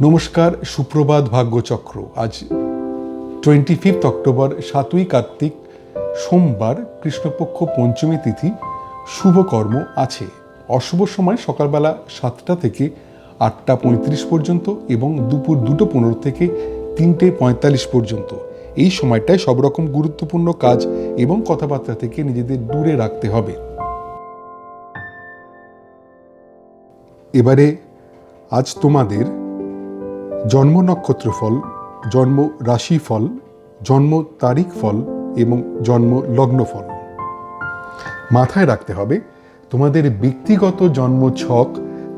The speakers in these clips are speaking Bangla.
নমস্কার, সুপ্রভাত ভাগ্যচক্র। আজ 25 অক্টোবর, 7ই কার্তিক, সোমবার, কৃষ্ণপক্ষ পঞ্চমী তিথি। শুভকর্ম আছে। অশুভ সময় সকালবেলা 7টা থেকে 8টা 35 পর্যন্ত এবং দুপুর 2টো 15 থেকে 3টে 45 পর্যন্ত। এই সময়টায় সব রকম গুরুত্বপূর্ণ কাজ এবং কথাবার্তা থেকে নিজেদের দূরে রাখতে হবে। এবারে আজ তোমাদের জন্ম নক্ষত্র ফল, জন্ম রাশি ফল, জন্ম তারিখ ফল এবং জন্ম লগ্ন ফল। মাথায় রাখতে হবে তোমাদের ব্যক্তিগত জন্ম ছক,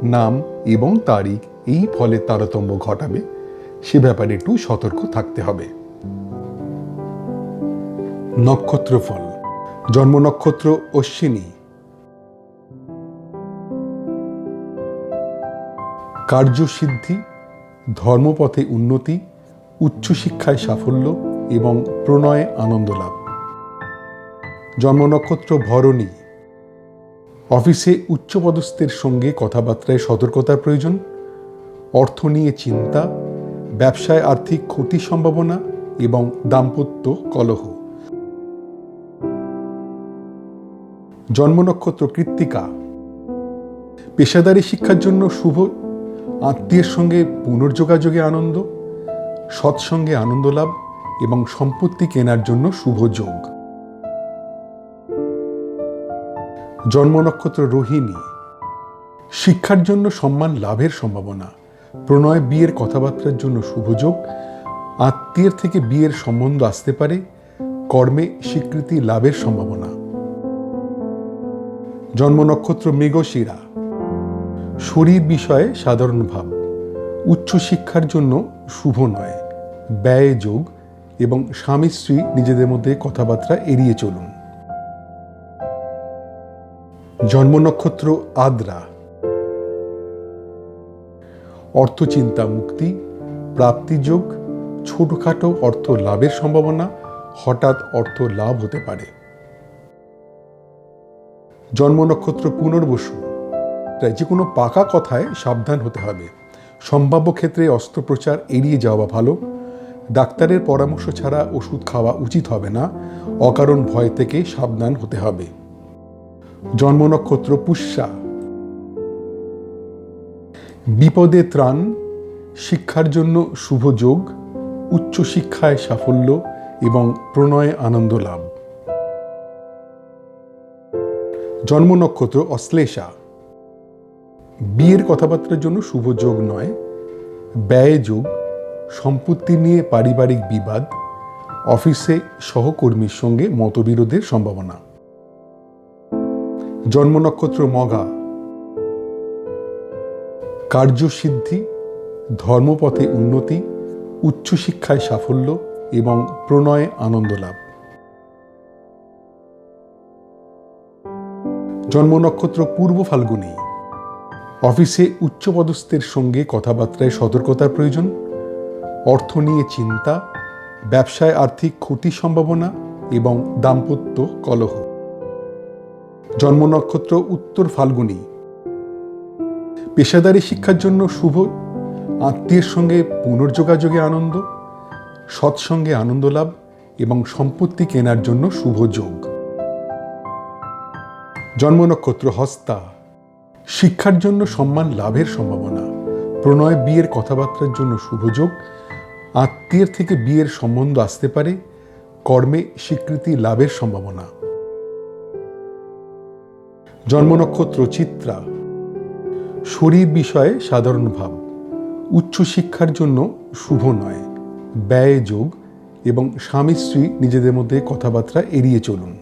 নাম এবং তারিখ এই ফলের তারতম্য ঘটাবে, সে ব্যাপারে একটু সতর্ক থাকতে হবে। নক্ষত্র ফল। জন্ম নক্ষত্র অশ্বিনী। কার্যসিদ্ধি, ধর্মপথে উন্নতি, উচ্চশিক্ষায় সাফল্য এবং প্রণয়ে আনন্দ লাভ। জন্ম নক্ষত্র ভরণী। অফিসে উচ্চপদস্থের সঙ্গে কথাবার্তায় সতর্কতার প্রয়োজন, অর্থ নিয়ে চিন্তা, ব্যবসায় আর্থিক ক্ষতির সম্ভাবনা এবং দাম্পত্য কলহ। জন্ম নক্ষত্র কৃত্তিকা। পেশাদারী শিক্ষার জন্য শুভ, আত্মীয়ের সঙ্গে পুনর্যোগাযোগে আনন্দ, সৎসঙ্গে আনন্দ লাভ এবং সম্পত্তি কেনার জন্য শুভ যোগ। জন্ম নক্ষত্র রোহিণী। শিক্ষার জন্য সম্মান লাভের সম্ভাবনা, প্রণয় বিয়ের কথাবার্তার জন্য শুভ যোগ, আত্মীয়ের থেকে বিয়ের সম্বন্ধ আসতে পারে, কর্মে স্বীকৃতি লাভের সম্ভাবনা। জন্ম নক্ষত্র মৃগশিরা। শরীর বিষয়ে সাধারণ ভাব, উচ্চশিক্ষার জন্য শুভ নয়, ব্যয় যোগ এবং স্বামী স্ত্রী নিজেদের মধ্যে কথাবার্তা এড়িয়ে চলুন। জন্ম নক্ষত্র আদ্রা। অর্থচিন্তা মুক্তি, প্রাপ্তিযোগ, ছোটখাটো অর্থ লাভের সম্ভাবনা, হঠাৎ অর্থ লাভ হতে পারে। জন্ম নক্ষত্র পুনর্বসু। তাই যে কোনো পাকা কথায় সাবধান হতে হবে। সম্ভাব্য ক্ষেত্রে অস্ত্রোপচার এড়িয়ে যাওয়া ভালো। ডাক্তারের পরামর্শ ছাড়া ওষুধ খাওয়া উচিত হবে না। অকারণ ভয় থেকে সাবধান হতে হবে। জন্ম নক্ষত্র পুষ্যা। বিপদে ত্রাণ, শিক্ষার জন্য শুভ যোগ, উচ্চশিক্ষায় সাফল্য এবং প্রণয়ে আনন্দ লাভ। জন্ম নক্ষত্র অশ্লেষা। বিয়ের কথাবার্তার জন্য শুভ যোগ নয়, ব্যয় যোগ, সম্পত্তি নিয়ে পারিবারিক বিবাদ, অফিসে সহকর্মীর সঙ্গে মতবিরোধের সম্ভাবনা। জন্ম নক্ষত্র মঘা। কার্যসিদ্ধি, ধর্মপথে উন্নতি, উচ্চশিক্ষায় সাফল্য এবং প্রণয়ে আনন্দ লাভ। জন্ম নক্ষত্র পূর্ব ফাল্গুনী। অফিসে উচ্চপদস্থের সঙ্গে কথাবার্তায় সতর্কতার প্রয়োজন, অর্থ নিয়ে চিন্তা, ব্যবসায় আর্থিক ক্ষতির সম্ভাবনা এবং দাম্পত্য কলহ। জন্ম নক্ষত্র উত্তর ফাল্গুনী। পেশাদারী শিক্ষার জন্য শুভ, আত্মীয়ের সঙ্গে পুনর্যোগাযোগে আনন্দ, সৎসঙ্গে আনন্দ লাভ এবং সম্পত্তি কেনার জন্য শুভ যোগ। জন্ম নক্ষত্র হস্তা। শিক্ষার জন্য সম্মান লাভের সম্ভাবনা, প্রণয় বিয়ের কথাবার্তার জন্য শুভ যোগ, আত্মীয়ের থেকে বিয়ের সম্বন্ধ আসতে পারে, কর্মে স্বীকৃতি লাভের সম্ভাবনা। জন্ম নক্ষত্র চিত্রা। শরীর বিষয়ে সাধারণ ভাব, উচ্চশিক্ষার জন্য শুভ নয়, ব্যয় যোগ এবং স্বামী স্ত্রী নিজেদের মধ্যে কথাবার্তা এড়িয়ে চলুন।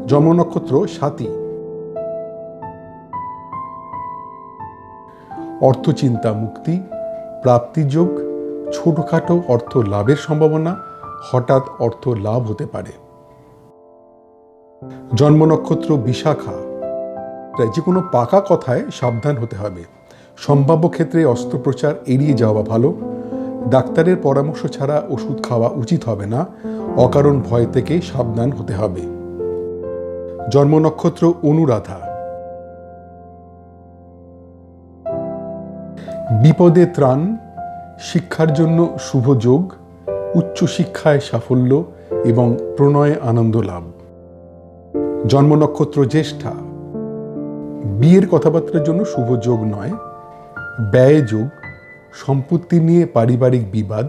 জন্ম নক্ষত্র স্বাতী। অর্থচিন্তা মুক্তি, প্রাপ্তিযোগ, ছোটখাটো অর্থ লাভের সম্ভাবনা, হঠাৎ অর্থ লাভ হতে পারে। জন্ম নক্ষত্র বিশাখা। তাই যে কোনো পাকা কথায় সাবধান হতে হবে। সম্ভাব্য ক্ষেত্রে অস্ত্রোপচার এড়িয়ে যাওয়া ভালো। ডাক্তারের পরামর্শ ছাড়া ওষুধ খাওয়া উচিত হবে না। অকারণ ভয় থেকে সাবধান হতে হবে। জন্ম নক্ষত্র অনুরাধা। বিপদে ত্রাণ, শিক্ষার জন্য শুভ যোগ, উচ্চশিক্ষায় সাফল্য এবং প্রণয়ে আনন্দ লাভ। জন্ম নক্ষত্র জ্যেষ্ঠা, বিয়ের কথাবার্তার জন্য শুভ যোগ নয়, ব্যয় যোগ, সম্পত্তি নিয়ে পারিবারিক বিবাদ,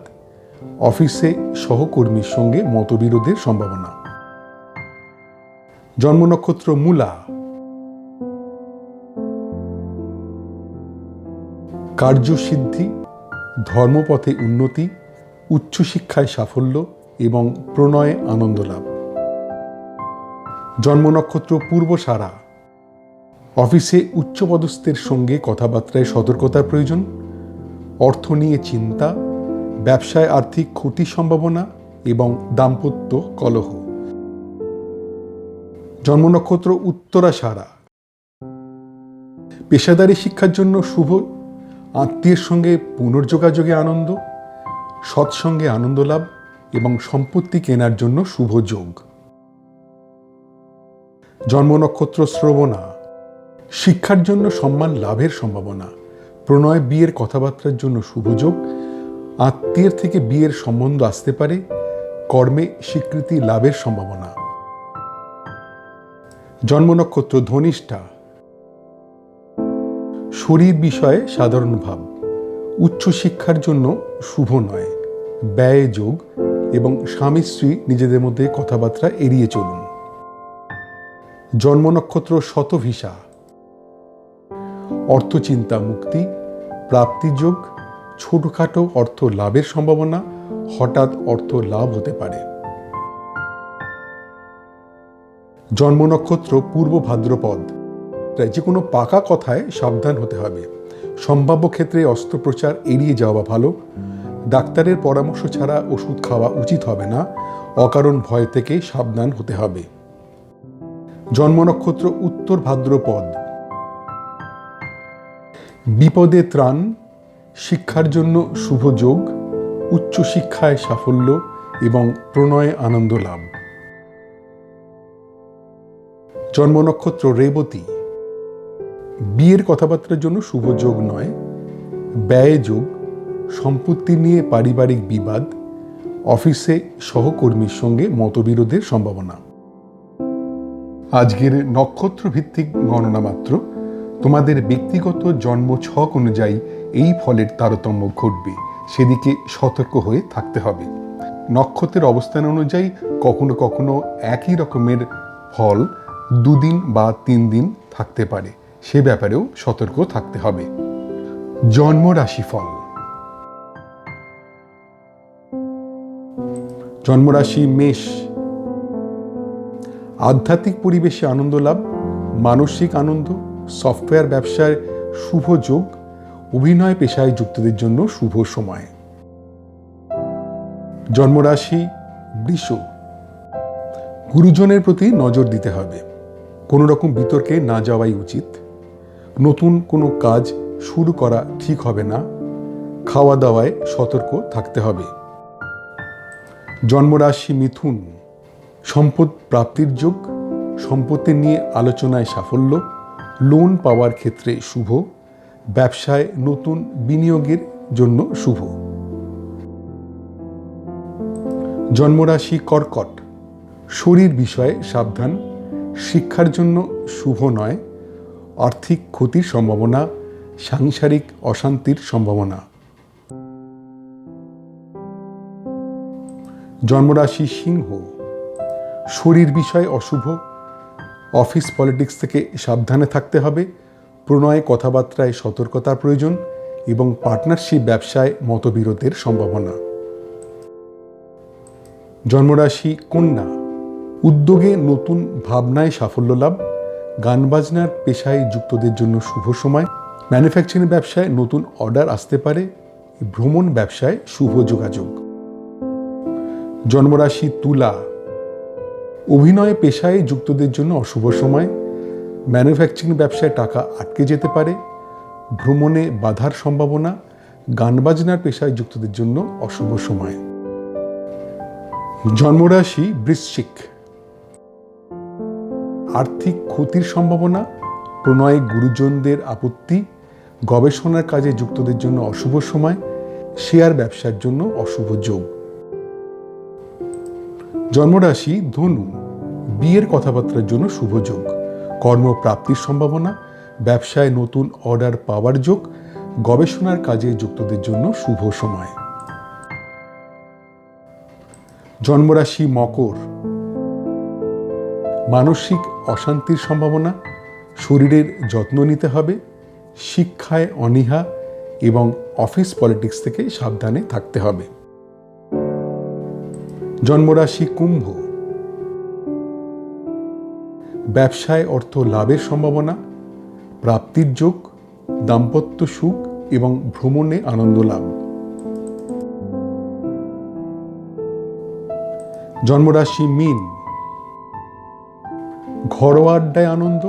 অফিসে সহকর্মীর সঙ্গে মতবিরোধের সম্ভাবনা। জন্ম নক্ষত্র মূলা, কার্যসিদ্ধি, ধর্মপথে উন্নতি, উচ্চশিক্ষায় সাফল্য এবং প্রণয়ে আনন্দ লাভ। জন্ম নক্ষত্র পূর্বসারা, অফিসে উচ্চপদস্থের সঙ্গে কথাবার্তায় সতর্কতার প্রয়োজন, অর্থ নিয়ে চিন্তা, ব্যবসায় আর্থিক ক্ষতির সম্ভাবনা এবং দাম্পত্য কলহ। জন্ম নক্ষত্র উত্তরাষাঢ়া, পেশাদারী শিক্ষার জন্য শুভ, আত্মীয়ের সঙ্গে পুনর্যোগাযোগে আনন্দ, সৎসঙ্গে আনন্দ লাভ এবং সম্পত্তি কেনার জন্য শুভ যোগ। জন্ম নক্ষত্র শ্রবণা, শিক্ষার জন্য সম্মান লাভের সম্ভাবনা, প্রণয় বিয়ের কথাবার্তার জন্য শুভ যোগ, আত্মীয়ের থেকে বিয়ের সম্বন্ধ আসতে পারে, কর্মে স্বীকৃতি লাভের সম্ভাবনা। জন্ম নক্ষত্র ধনিষ্ঠা, শরীর বিষয়ে সাধারণ ভাব, উচ্চশিক্ষার জন্য শুভ নয়, ব্যয় যোগ এবং স্বামী স্ত্রী নিজেদের মধ্যে কথাবার্তা এড়িয়ে চলুন। জন্ম নক্ষত্র শতভিসা, অর্থচিন্তা মুক্তি, প্রাপ্তিযোগ, ছোটখাটো অর্থ লাভের সম্ভাবনা, হঠাৎ অর্থ লাভ হতে পারে। জন্ম নক্ষত্র পূর্ব ভাদ্রপদ, যে কোনো পাকা কথায় সাবধান হতে হবে, সম্ভাব্য ক্ষেত্রে অস্ত্রোপচার এড়িয়ে যাওয়া ভালো, ডাক্তারের পরামর্শ ছাড়া ওষুধ খাওয়া উচিত হবে না, অকারণ ভয় থেকে সাবধান হতে হবে। জন্ম নক্ষত্র উত্তর ভাদ্রপদ, বিপদে ত্রাণ, শিক্ষার জন্য শুভ যোগ, উচ্চশিক্ষায় সাফল্য এবং প্রণয়ে আনন্দ লাভ। জন্ম নক্ষত্র রেবতী, বিয়ের কথাবার্তার জন্য শুভ যোগ নয়, ব্যয় যোগ, সম্পত্তি নিয়ে পারিবারিক বিবাদ, অফিসে সহকর্মীর সঙ্গে মতবিরোধের সম্ভাবনা। আজকের নক্ষত্র ভিত্তিক গণনা মাত্র, তোমাদের ব্যক্তিগত জন্ম ছক অনুযায়ী এই ফলের তারতম্য ঘটবে, সেদিকে সতর্ক হয়ে থাকতে হবে। নক্ষত্রের অবস্থান অনুযায়ী কখনো কখনো একই রকমের ফল 2 দিন বা 3 দিন থাকতে পারে, সে ব্যাপারেও সতর্ক থাকতে হবে। জন্ম রাশিফল। জন্মরাশি মেষ, আধ্যাত্মিক পরিবেশে আনন্দ লাভ, মানসিক আনন্দ, সফটওয়্যার ব্যবসায় শুভ যোগ, অভিনয় পেশায় যুক্তদের জন্য শুভ সময়। জন্মরাশি বৃষ, গুরুজনের প্রতি নজর দিতে হবে, কোনো রকম বিতর্কে না যাওয়াই উচিত, নতুন কোনো কাজ শুরু করা ঠিক হবে না, খাওয়া দাওয়ায় সতর্ক থাকতে হবে। জন্মরাশি মিথুন, সম্পদ প্রাপ্তির যোগ, সম্পত্তি নিয়ে আলোচনায় সাফল্য, লোন পাওয়ার ক্ষেত্রে শুভ, ব্যবসায় নতুন বিনিয়োগের জন্য শুভ। জন্মরাশি কর্কট, শরীর বিষয়ে সাবধান, শিক্ষার জন্য শুভ নয়, আর্থিক ক্ষতির সম্ভাবনা, সাংসারিক অশান্তির সম্ভাবনা। জন্মরাশি সিংহ, শরীর বিষয়ে অশুভ, অফিস পলিটিক্স থেকে সাবধানে থাকতে হবে, প্রণয়ে কথাবার্তায় সতর্কতার প্রয়োজন এবং পার্টনারশিপ ব্যবসায় মতবিরোধের সম্ভাবনা। জন্মরাশি কন্যা, উদ্যোগে নতুন ভাবনায় সাফল্য লাভ, গান বাজনার পেশায় যুক্তদের জন্য শুভ সময়, ম্যানুফ্যাকচারিং ব্যবসায় নতুন অর্ডার আসতে পারে, ভ্রমণ ব্যবসায় শুভ যোগাযোগ। জন্মরাশি তুলা, অভিনয় পেশায় যুক্তদের জন্য অশুভ সময়, ম্যানুফ্যাকচারিং ব্যবসায় টাকা আটকে যেতে পারে, ভ্রমণে বাধার সম্ভাবনা, গান বাজনার পেশায় যুক্তদের জন্য অশুভ সময়। জন্মরাশি বৃশ্চিক, আর্থিক ক্ষতির সম্ভাবনা, প্রণয়ে গুরুজনদের আপত্তি, গবেষণার কাজে যুক্তদের জন্য অশুভ সময়, শেয়ার ব্যবসার জন্য অশুভ যোগ। জন্মরাশি ধনু, বিয়ের কথাবার্তার জন্য শুভ যোগ, কর্মপ্রাপ্তির সম্ভাবনা, ব্যবসায় নতুন অর্ডার পাওয়ার যোগ, গবেষণার কাজে যুক্তদের জন্য শুভ সময়। জন্মরাশি মকর, মানসিক অশান্তির সম্ভাবনা, শরীরের যত্ন নিতে হবে, শিক্ষায় অনীহা এবং অফিস পলিটিক্স থেকে সাবধানে থাকতে হবে। জন্মরাশি কুম্ভ, ব্যবসায় অর্থ লাভের সম্ভাবনা, প্রাপ্তির যোগ, দাম্পত্য সুখ এবং ভ্রমণে আনন্দ লাভ। জন্মরাশি মীন, ঘরোয়া আড্ডায় আনন্দ,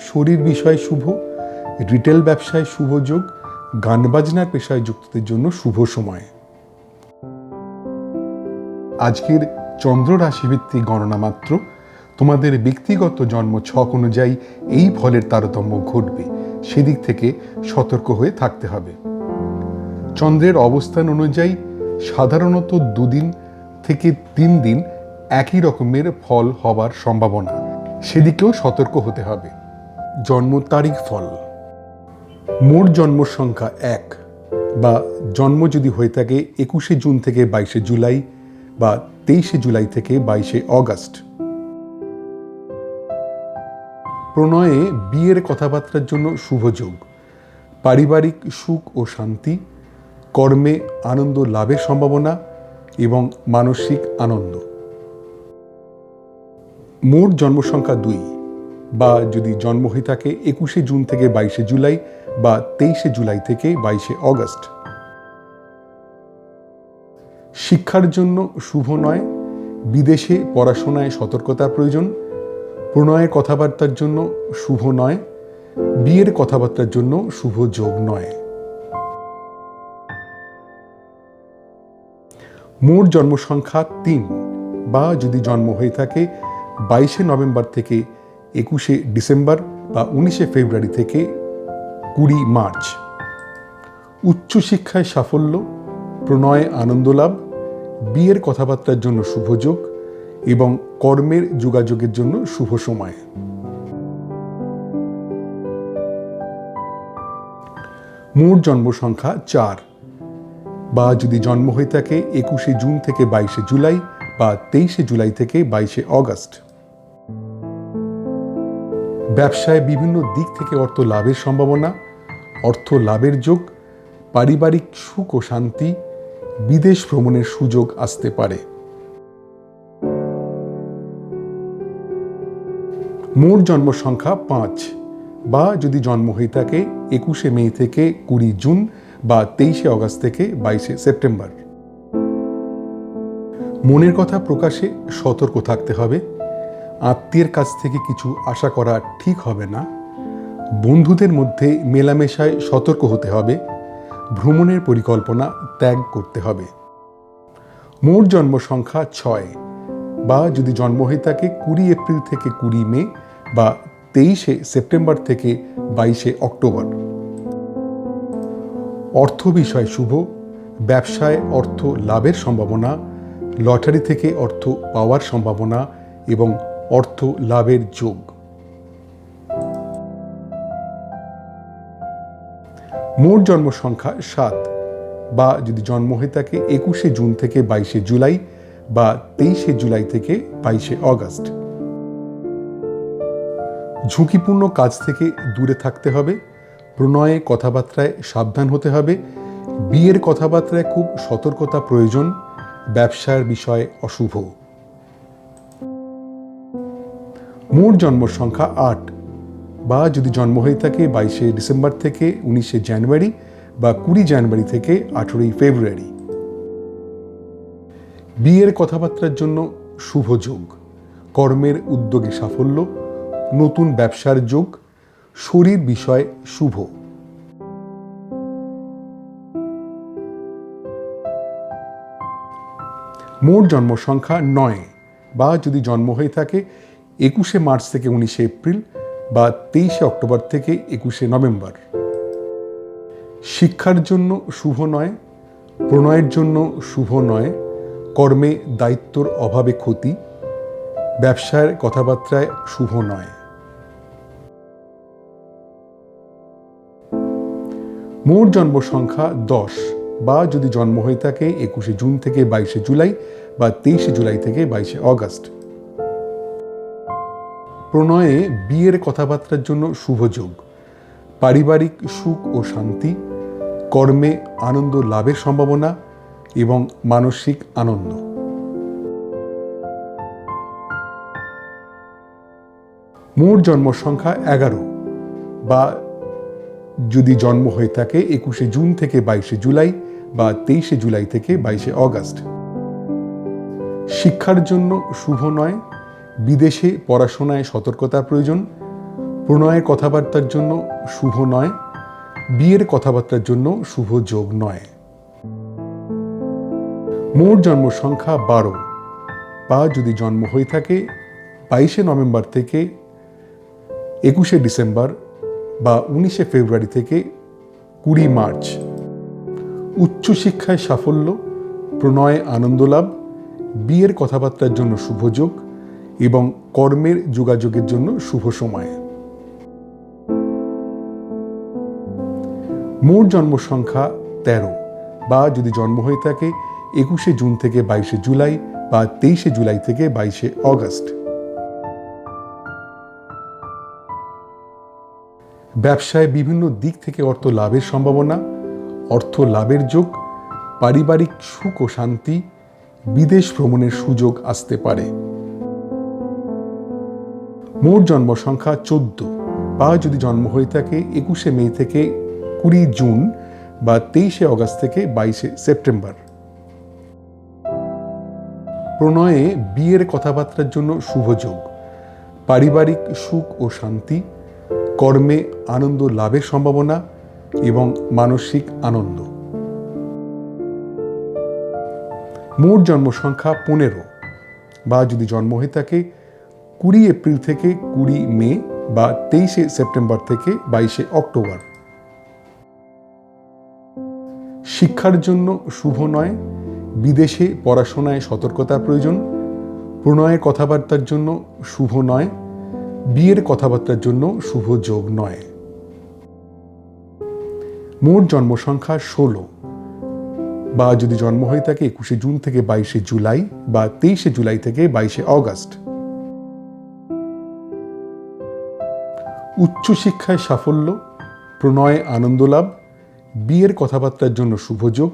শরীর বিষয়ে শুভ, রিটেল ব্যবসায় শুভ যোগ, গান বাজনার পেশায় যুক্তদের জন্য শুভ সময়। আজকের চন্দ্র রাশিভিত্তিক গণনা মাত্র, তোমাদের ব্যক্তিগত জন্ম ছক অনুযায়ী এই ফলের তারতম্য ঘটবে, সেদিক থেকে সতর্ক হয়ে থাকতে হবে। চন্দ্রের অবস্থান অনুযায়ী সাধারণত 2 দিন থেকে 3 দিন একই রকমের ফল হবার সম্ভাবনা, সেদিকেও সতর্ক হতে হবে। জন্ম তারিখ ফল, মোট জন্ম সংখ্যা 1 বা জন্ম যদি হয়ে থাকে 21শে জুন থেকে 22শে জুলাই বা 23শে জুলাই থেকে 22শে অগস্ট। প্রণয়ে বিয়ের কথাবার্তার জন্য শুভ যোগ, পারিবারিক সুখ ও শান্তি, কর্মে আনন্দ লাভের সম্ভাবনা এবং মানসিক আনন্দ। মোট জন্ম সংখ্যা 2 বা যদি জন্ম হয়ে থাকে 21শে জুন থেকে 22শে জুলাই বা 23শে জুলাই থেকে 22শে অগস্ট। শিক্ষার জন্য শুভ নয়, বিদেশে পড়াশোনায় সতর্কতার প্রয়োজন। প্রণয়ের কথাবার্তার জন্য শুভ নয়, বিয়ের কথাবার্তার জন্য শুভ যোগ নয়। মোট জন্ম সংখ্যা 3 বা যদি জন্ম হয়ে থাকে 22শে নভেম্বর থেকে 21শে ডিসেম্বর বা 19শে ফেব্রুয়ারি থেকে 20 মার্চ। উচ্চশিক্ষায় সাফল্য, প্রণয়ে আনন্দ লাভ, বিয়ের কথাবার্তার জন্য শুভ যোগ এবং কর্মের যোগাযোগের জন্য শুভ সময়। মোট জন্ম সংখ্যা 4 বা যদি জন্ম হয়ে থাকে 21শে জুন থেকে 22শে জুলাই বা 23শে জুলাই থেকে 22শে অগস্ট। ব্যবসায় বিভিন্ন দিক থেকে অর্থ লাভের সম্ভাবনা, অর্থ লাভের যোগ, পারিবারিক সুখ ও শান্তি, বিদেশ ভ্রমণের সুযোগ আসতে পারে। মোট জন্ম সংখ্যা 5 বা যদি জন্ম হয়ে থাকে 21শে মে থেকে 20 জুন বা 23শে অগস্ট থেকে 22শে সেপ্টেম্বর। মনের কথা প্রকাশে সতর্ক থাকতে হবে। আত্মীয়ের কাছ থেকে কিছু আশা করা ঠিক হবে না। বন্ধুদের মধ্যে মেলামেশায় সতর্ক হতে হবে। ভ্রমণের পরিকল্পনা ত্যাগ করতে হবে। মোট জন্ম সংখ্যা 6 বা যদি জন্ম হয়ে থাকে 20 এপ্রিল থেকে 20 মে বা 23শে সেপ্টেম্বর থেকে 22শে অক্টোবর। অর্থ বিষয় শুভ, ব্যবসায় অর্থ লাভের সম্ভাবনা, লটারি থেকে অর্থ পাওয়ার সম্ভাবনা এবং অর্থ লাভের যোগ। মোট জন্ম সংখ্যা 7 বা যদি জন্ম হয়ে থাকে 21শে জুন থেকে 22শে জুলাই বা 23শে জুলাই থেকে 22শে অগস্ট। ঝুঁকিপূর্ণ কাজ থেকে দূরে থাকতে হবে। প্রণয়ে কথাবার্তায় সাবধান হতে হবে। বিয়ের কথাবার্তায় খুব সতর্কতা প্রয়োজন। ব্যবসার বিষয় অশুভ। মোট জন্ম সংখ্যা 8 বা যদি জন্ম হয়ে থাকে 22শে ডিসেম্বর থেকে 19শে জানুয়ারি বা 20 জানুয়ারি থেকে 18ই ফেব্রুয়ারি। বিয়ের কথাবার্তার জন্য শুভ যোগ, কর্মের উদ্যোগে সাফল্য, নতুন ব্যবসার যোগ, শরীর বিষয় শুভ। মোট জন্ম সংখ্যা 9 বা যদি জন্ম হয়ে থাকে 21শে মার্চ থেকে 19শে এপ্রিল বা 23শে অক্টোবর থেকে 21শে নভেম্বর। শিক্ষার জন্য শুভ নয়, প্রণয়ের জন্য শুভ নয়, কর্মে দায়িত্বর অভাবে ক্ষতি, ব্যবসার কথাবার্তায় শুভ নয়। মোট জন্ম সংখ্যা 10, বা যদি জন্ম হয়ে থাকে 21 জুন থেকে 22 জুলাই বা 23 জুলাই থেকে 22 অগস্ট। প্রণয়ে বিয়ের কথাবার্তার জন্য শুভ যোগ, পারিবারিক সুখ ও শান্তি, কর্মে আনন্দ লাভের সম্ভাবনা এবং মানসিক আনন্দ। মোট জন্ম সংখ্যা 11, বা যদি জন্ম হয়ে থাকে 21 জুন থেকে 22 জুলাই বা 23 জুলাই থেকে 22 অগস্ট। শিক্ষার জন্য শুভ নয়, বিদেশে পড়াশোনায় সতর্কতার প্রয়োজন, প্রণয়ের কথাবার্তার জন্য শুভ নয়, বিয়ের কথাবার্তার জন্য শুভ যোগ নয়। মোট জন্ম সংখ্যা 12, বা যদি জন্ম হয়ে থাকে 22 নভেম্বর থেকে 21 ডিসেম্বর বা 19 ফেব্রুয়ারি থেকে 20 মার্চ। উচ্চশিক্ষায় সাফল্য, প্রণয়ে আনন্দ লাভ, বিয়ের কথাবার্তার জন্য শুভ যোগ এবং কর্মের যোগাযোগের জন্য শুভ সময়। মোট জন্ম সংখ্যা 13, বা যদি জন্ম হয়ে থাকে 21 জুন থেকে 22 জুলাই বা 23 জুলাই থেকে 22 অগস্ট। ব্যবসায় বিভিন্ন দিক থেকে অর্থ লাভের সম্ভাবনা, অর্থ লাভের যোগ, পারিবারিক সুখ ও শান্তি, বিদেশ ভ্রমণের সুযোগ আসতে পারে। মোট জন্ম সংখ্যা 14, বা যদি জন্ম হয়ে থাকে 21 মে থেকে 20 জুন বা 23 অগস্ট থেকে 22 সেপ্টেম্বর। প্রণয়ে বিয়ের কথাবার্তার জন্য শুভ যোগ, পারিবারিক সুখ ও শান্তি, কর্মে আনন্দ লাভের সম্ভাবনা এবং মানসিক আনন্দ। মোট জন্ম সংখ্যা 15, বা যদি জন্ম হয়ে থাকে 20 এপ্রিল থেকে 20 মে বা 23 সেপ্টেম্বর থেকে 22 অক্টোবর। শিক্ষার জন্য শুভ নয়, বিদেশে পড়াশোনায় সতর্কতার প্রয়োজন, প্রণয়ের কথাবার্তার জন্য শুভ নয়, বিয়ের কথাবার্তার জন্য শুভ যোগ নয়। মোট জন্ম সংখ্যা 16, বা যদি জন্ম হয়ে থাকে 21 জুন থেকে 22 জুলাই বা 23 জুলাই থেকে 22 অগস্ট। উচ্চশিক্ষায় সাফল্য, প্রণয়ে আনন্দ লাভ, বিয়ের কথাবার্তার জন্য শুভ যোগ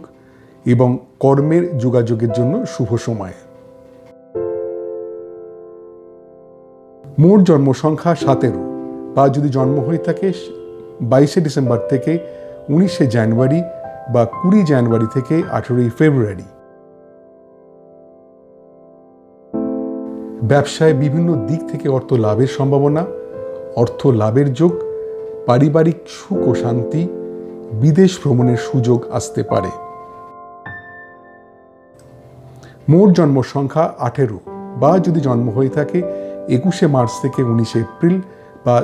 এবং কর্মের যোগাযোগের জন্য শুভ সময়। মোট জন্ম সংখ্যা 17, বা যদি জন্ম হয়ে থাকে 22 ডিসেম্বর থেকে 19 জানুয়ারি বা 20 জানুয়ারি থেকে 18 ফেব্রুয়ারি। ব্যবসায় বিভিন্ন দিক থেকে অর্থ লাভের সম্ভাবনা, অর্থ লাভের যোগ, পারিবারিক সুখ ও শান্তি, বিদেশ ভ্রমণের সুযোগ আসতে পারে। মোট জন্ম সংখ্যা 18, বা যদি জন্ম হয়ে থাকে 21 মার্চ থেকে 19 এপ্রিল বা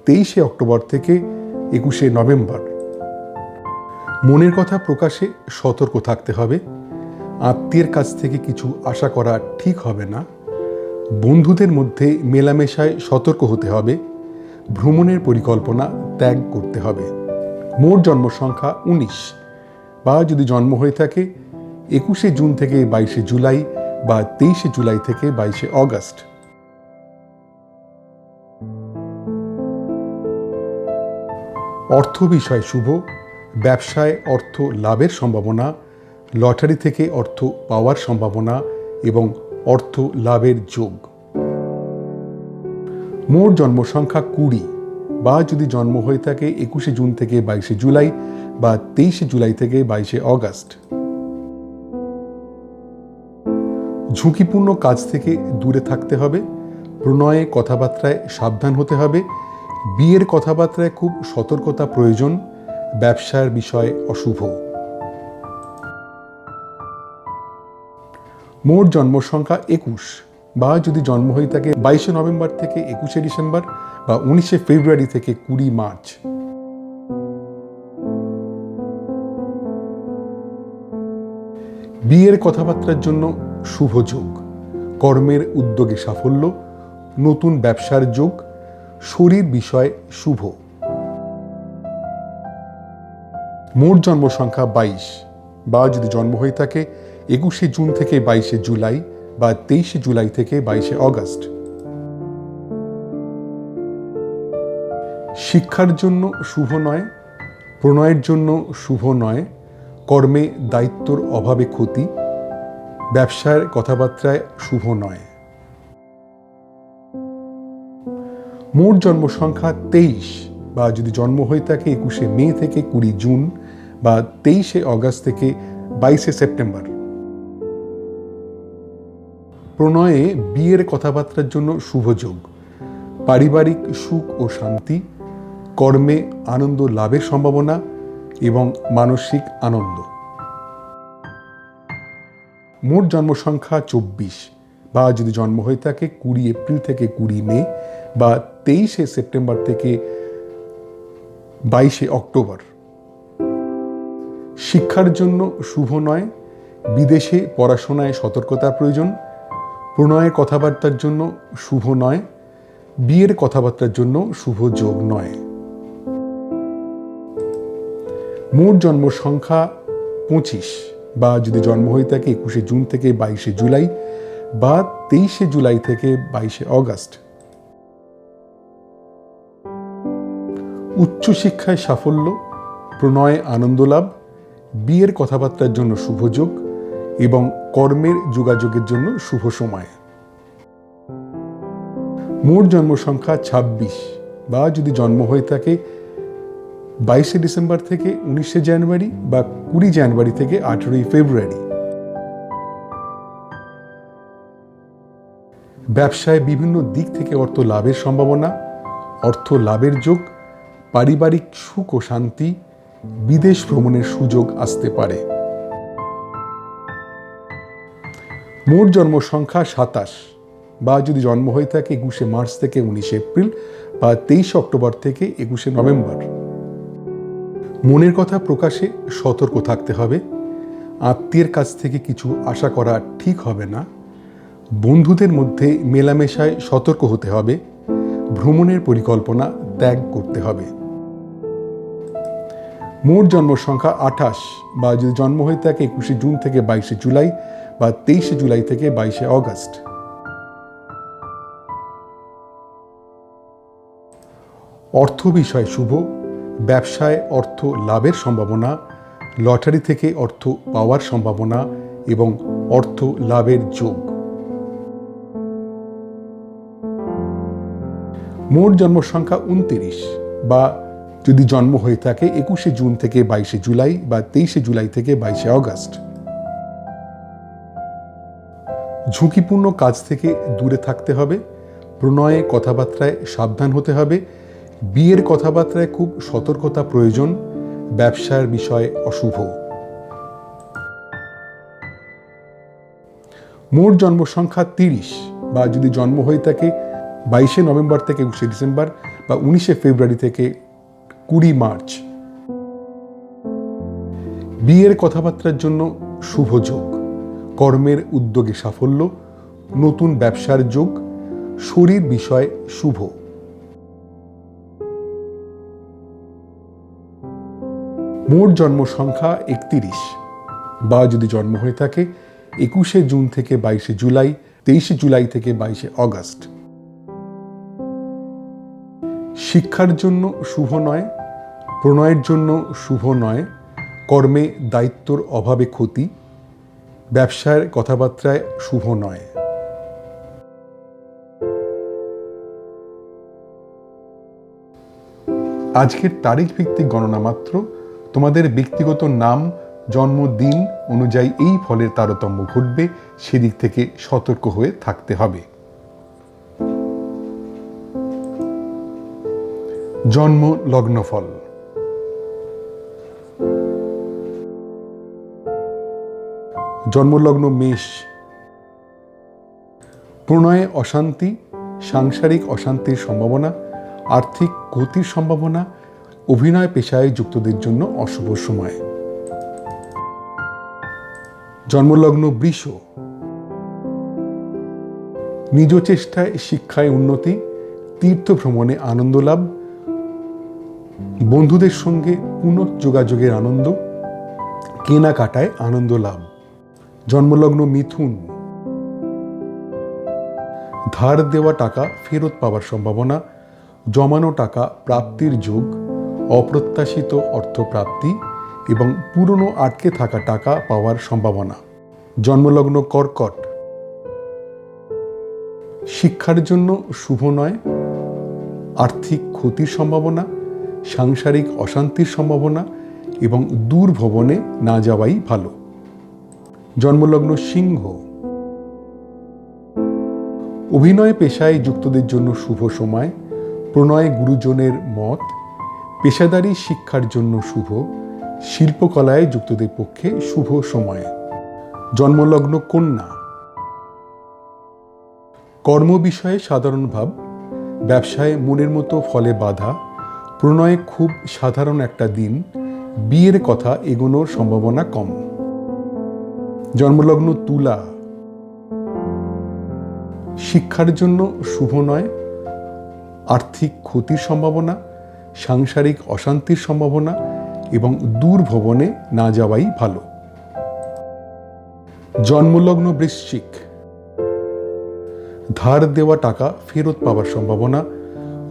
23 অক্টোবর থেকে 21 নভেম্বর। মনের কথা প্রকাশে সতর্ক থাকতে হবে, আত্মীয়ের কাছ থেকে কিছু আশা করা ঠিক হবে না, বন্ধুদের মধ্যে মেলামেশায় সতর্ক হতে হবে, ভ্রমণের পরিকল্পনা ত্যাগ করতে হবে। মোট জন্ম সংখ্যা 19, বা যদি জন্ম হয়ে থাকে 21 জুন থেকে 22 জুলাই বা 23 জুলাই থেকে 22 অগস্ট। অর্থ বিষয় শুভ, ব্যবসায় অর্থ লাভের সম্ভাবনা, লটারি থেকে অর্থ পাওয়ার সম্ভাবনা এবং অর্থ লাভের যোগ। মোট জন্ম সংখ্যা 20, বা যদি জন্ম হয়ে থাকে 21 জুন থেকে 22 জুলাই বা 23 জুলাই থেকে 22 অগস্ট। ঝুঁকিপূর্ণ কাজ থেকে দূরে থাকতে হবে, প্রণয়ে কথাবার্তায় সাবধান হতে হবে, বিয়ের কথাবার্তায় খুব সতর্কতা প্রয়োজন, ব্যবসার বিষয় অশুভ। মোট জন্ম সংখ্যা 21, বা যদি জন্ম হয়ে থাকে 22 নভেম্বর থেকে 21 ডিসেম্বর বা 19 ফেব্রুয়ারি থেকে 20 মার্চ। বিয়ের কথাবার্তার জন্য শুভ যোগ, কর্মের উদ্যোগে সাফল্য, নতুন ব্যবসার যোগ, শরীর বিষয় শুভ। মোট জন্ম সংখ্যা 22, বা যদি জন্ম হয়ে থাকে 21শে জুন থেকে 22শে জুলাই বা 23শে জুলাই থেকে 22শে অগস্ট। শিক্ষার জন্য শুভ নয়, প্রণয়ের জন্য শুভ নয়, কর্মে দায়িত্বর অভাবে ক্ষতি, ব্যবসার কথাবার্তায় শুভ নয়। মোট জন্ম সংখ্যা 23, বা যদি জন্ম হয়ে থাকে 21শে মে থেকে 20 জুন বা 23শে অগস্ট থেকে 22শে সেপ্টেম্বর। প্রণয়ে বিয়ের কথাবার্তার জন্য শুভ যোগ, পারিবারিক সুখ ও শান্তি, কর্মে আনন্দ লাভের সম্ভাবনা এবং মানসিক আনন্দ। মোট জন্ম সংখ্যা 24, বা যদি জন্ম হয়ে থাকে 20 এপ্রিল থেকে 20 মে বা 23শে সেপ্টেম্বর থেকে 22শে অক্টোবর। শিক্ষার জন্য শুভ নয়, বিদেশে পড়াশোনায় সতর্কতা প্রয়োজন, প্রণয়ের কথাবার্তার জন্য শুভ নয়, বিয়ের কথাবার্তার জন্য শুভ যোগ নয়। মোট জন্ম সংখ্যা 25, বা যদি জন্ম হয়ে থাকে 21শে জুন থেকে 22শে জুলাই বা 23শে জুলাই থেকে 22শে অগস্ট। উচ্চশিক্ষায় সাফল্য, প্রণয়ে আনন্দ লাভ, বিয়ের কথাবার্তার জন্য শুভ যোগ এবং কর্মের যোগাযোগের জন্য শুভ সময়। মোট জন্ম সংখ্যা 26, বা যদি জন্ম হয়ে থাকে 22শে ডিসেম্বর থেকে 19শে জানুয়ারি বা 20 জানুয়ারি থেকে 18ই ফেব্রুয়ারি। ব্যবসায় বিভিন্ন দিক থেকে অর্থ লাভের সম্ভাবনা, অর্থ লাভের যোগ, পারিবারিক সুখ ও শান্তি, বিদেশ ভ্রমণের সুযোগ আসতে পারে। মোট জন্ম সংখ্যা 27, বা যদি জন্ম হয়ে থাকে 21শে মার্চ থেকে 19শে এপ্রিল বা 23শে অক্টোবর থেকে 21শে নভেম্বর। মনের কথা প্রকাশে সতর্ক থাকতে হবে, আত্মীয়ের কাছ থেকে কিছু আশা করা ঠিক হবে না, বন্ধুদের মধ্যে মেলামেশায় সতর্ক হতে হবে, ভ্রমণের পরিকল্পনা ত্যাগ করতে হবে। মোট জন্ম সংখ্যা 28, বা যদি জন্ম হয়ে থাকে 21শে জুন থেকে 22শে জুলাই বা 23শে জুলাই থেকে 22শে অগস্ট। অর্থ বিষয় শুভ, ব্যবসায় অর্থ লাভের সম্ভাবনা, লটারি থেকে অর্থ পাওয়ার সম্ভাবনা এবং অর্থ লাভের যোগ। মোট জন্ম সংখ্যা 29, বা যদি জন্ম হয়ে থাকে 21শে জুন থেকে 22শে জুলাই বা 23শে জুলাই থেকে 22শে অগস্ট। ঝুঁকিপূর্ণ কাজ থেকে দূরে থাকতে হবে, প্রণয়ে কথাবার্তায় সাবধান হতে হবে, বিয়ের কথাবার্তায় খুব সতর্কতা প্রয়োজন, ব্যবসার বিষয় অশুভ। মোট জন্ম সংখ্যা 30, বা যদি জন্ম হয়ে থাকে 22শে নভেম্বর থেকে 21শে ডিসেম্বর বা 19শে ফেব্রুয়ারি থেকে 20 মার্চ। বিয়ের কথাবার্তার জন্য শুভ যোগ, কর্মের উদ্যোগে সাফল্য, নতুন ব্যবসার যোগ, শরীর বিষয় শুভ। মোট জন্ম সংখ্যা 31, বা যদি জন্ম হয়ে থাকে 21শে জুন থেকে 22শে জুলাই, 23শে জুলাই থেকে 22শে অগস্ট। শিক্ষার জন্য শুভ নয়, প্রণয়ের জন্য শুভ নয়, কর্মে দায়িত্বর অভাবে ক্ষতি, ব্যবসার কথাবার্তায় শুভ নয়। আজকের তারিখ ভিত্তিক গণনা মাত্র, তোমাদের ব্যক্তিগত নাম জন্মদিন অনুযায়ী এই ফলের তারতম্য ঘটবে, সেদিক থেকে সতর্ক হয়ে থাকতে হবে। জন্ম লগ্নফল। জন্মলগ্ন মেষ। প্রণয়ে অশান্তি, সাংসারিক অশান্তির সম্ভাবনা, আর্থিক ক্ষতির সম্ভাবনা, অভিনয় পেশায় যুক্তদের জন্য অশুভ সময়। জন্মলগ্ন বৃষ, নিজ চেষ্টায় শিক্ষায় উন্নতি, তীর্থ ভ্রমণে আনন্দ লাভ, বন্ধুদের সঙ্গে পুনঃযোগাযোগের আনন্দ, কেনাকাটায় আনন্দ লাভ। জন্মলগ্ন মিথুন, ধার দেওয়া টাকা ফেরত পাওয়ার সম্ভাবনা, জমানো টাকা প্রাপ্তির যোগ, অপ্রত্যাশিত অর্থপ্রাপ্তি এবং পুরনো আটকে থাকা টাকা পাওয়ার সম্ভাবনা। জন্মলগ্ন কর্কট, শিক্ষার জন্য শুভ নয়, আর্থিক ক্ষতির সম্ভাবনা, সাংসারিক অশান্তির সম্ভাবনা এবং দূর ভ্রমণে না যাওয়াই ভালো। জন্মলগ্ন সিংহ, অভিনয় পেশায় যুক্তদের জন্য শুভ সময়, প্রণয় গুরুজনের মত, পেশাদারী শিক্ষার জন্য শুভ, শিল্পকলায় যুক্তদের পক্ষে শুভ সময়। জন্মলগ্ন কন্যা, কর্ম বিষয়ে সাধারণ ভাব, ব্যবসায় মনের মতো ফলে বাধা, প্রণয়ে খুব সাধারণ একটা দিন, বিয়ের কথা এগোনোর সম্ভাবনা কম। জন্মলগ্ন তুলা, শিক্ষার জন্য শুভ নয়, আর্থিক ক্ষতির সম্ভাবনা, সাংসারিক অশান্তির সম্ভাবনা এবং দূর ভ্রমণে না যাওয়াই ভালো। জন্মলগ্ন বৃশ্চিক, ধার দেওয়া টাকা ফেরত পাওয়ার সম্ভাবনা,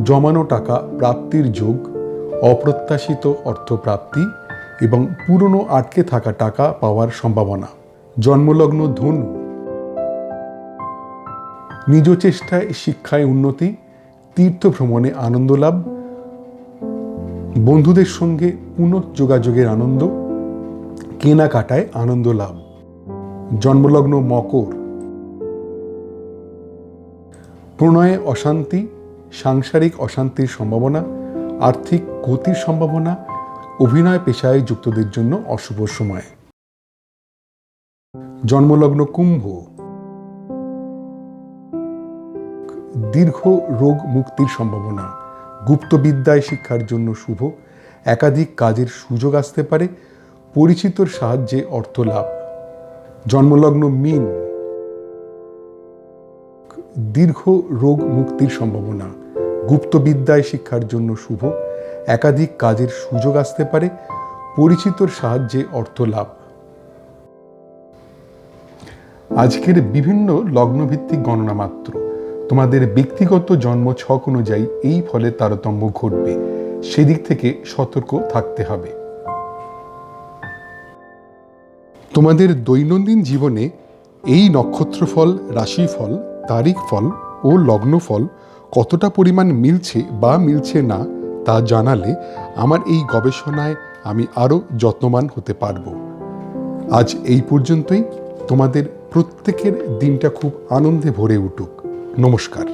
জমানো টাকা প্রাপ্তির যোগ, অপ্রত্যাশিত অর্থপ্রাপ্তি এবং পুরনো আটকে থাকা টাকা পাওয়ার সম্ভাবনা। জন্মলগ্ন ধনু, নিজ চেষ্টায় শিক্ষায় উন্নতি, তীর্থ ভ্রমণে আনন্দ লাভ, বন্ধুদের সঙ্গে পুনঃযোগাযোগের আনন্দ, কেনাকাটায় আনন্দ লাভ। জন্মলগ্ন মকর, প্রণয়ে অশান্তি, সাংসারিক অশান্তির সম্ভাবনা, আর্থিক ক্ষতির সম্ভাবনা, অভিনয় পেশায় যুক্তদের জন্য অশুভ সময়। জন্মলগ্ন কুম্ভ, দীর্ঘ রোগ মুক্তির সম্ভাবনা, গুপ্তবিদ্যায় শিক্ষার জন্য শুভ, একাধিক কাজের সুযোগ আসতে পারে, পরিচিতর সাহায্যে অর্থ লাভ। জন্মলগ্ন মীন, দীর্ঘ রোগ মুক্তির সম্ভাবনা, গুপ্তবিদ্যায় শিক্ষার জন্য শুভ, একাধিক কাজের সুযোগ আসতে পারে, পরিচিতর সাহায্যে অর্থ লাভ। আজকের বিভিন্ন লগ্নভিত্তিক গণনা মাত্র, তোমাদের ব্যক্তিগত জন্ম ছক অনুযায়ী এই ফলের তারতম্য ঘটবে, সেদিক থেকে সতর্ক থাকতে হবে। তোমাদের দৈনন্দিন জীবনে এই নক্ষত্রফল, রাশিফল, তারিখ ফল ও লগ্নফল কতটা পরিমাণ মিলছে বা মিলছে না তা জানালে আমার এই গবেষণায় আমি আরও যত্নবান হতে পারব। আজ এই পর্যন্তই। তোমাদের প্রত্যেকের দিনটা খুব আনন্দে ভরে উঠুক। নমস্কার।